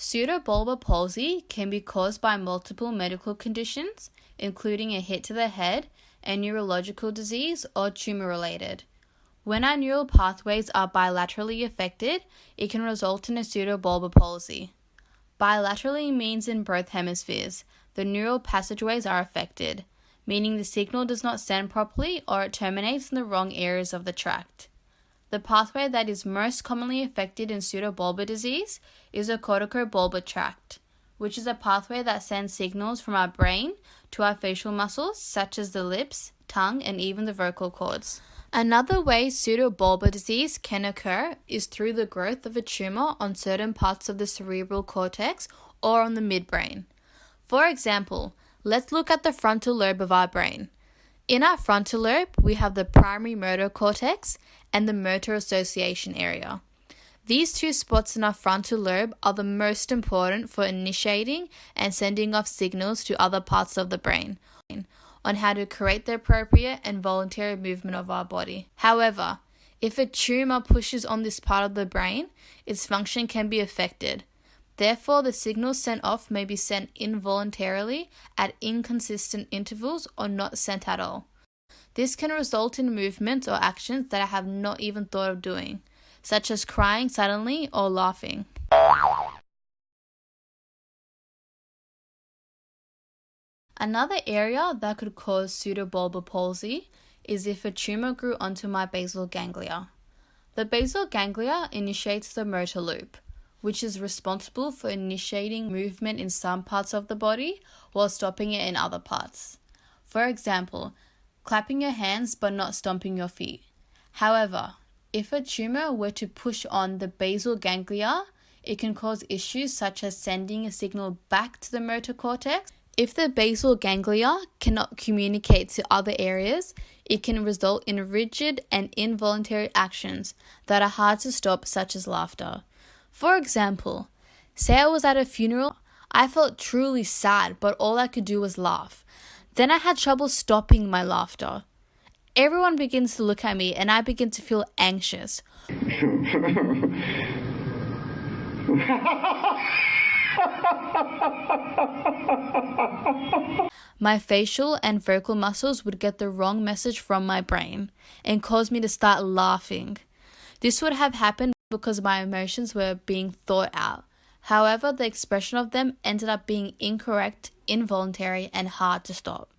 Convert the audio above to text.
Pseudobulbar palsy can be caused by multiple medical conditions, including a hit to the head, a neurological disease, or tumor-related. When our neural pathways are bilaterally affected, it can result in a pseudobulbar palsy. Bilaterally means in both hemispheres, the neural passageways are affected, meaning the signal does not send properly or it terminates in the wrong areas of the tract. The pathway that is most commonly affected in pseudobulbar disease is the corticobulbar tract, which is a pathway that sends signals from our brain to our facial muscles, such as the lips, tongue, and even the vocal cords. Another way pseudobulbar disease can occur is through the growth of a tumor on certain parts of the cerebral cortex or on the midbrain. For example, let's look at the frontal lobe of our brain. In our frontal lobe, we have the primary motor cortex and the motor association area. These two spots in our frontal lobe are the most important for initiating and sending off signals to other parts of the brain on how to create the appropriate and voluntary movement of our body. However, if a tumor pushes on this part of the brain, its function can be affected. Therefore, the signals sent off may be sent involuntarily at inconsistent intervals or not sent at all. This can result in movements or actions that I have not even thought of doing, such as crying suddenly or laughing. Another area that could cause pseudobulbar palsy is if a tumor grew onto my basal ganglia. The basal ganglia initiates the motor loop, which is responsible for initiating movement in some parts of the body while stopping it in other parts. For example, clapping your hands but not stomping your feet. However, if a tumor were to push on the basal ganglia, it can cause issues such as sending a signal back to the motor cortex. If the basal ganglia cannot communicate to other areas, it can result in rigid and involuntary actions that are hard to stop, such as laughter. For example, say I was at a funeral, I felt truly sad, but all I could do was laugh. Then I had trouble stopping my laughter. Everyone begins to look at me and I begin to feel anxious. My facial and vocal muscles would get the wrong message from my brain and cause me to start laughing. This would have happened because my emotions were being thought out. However, the expression of them ended up being incorrect, involuntary, and hard to stop.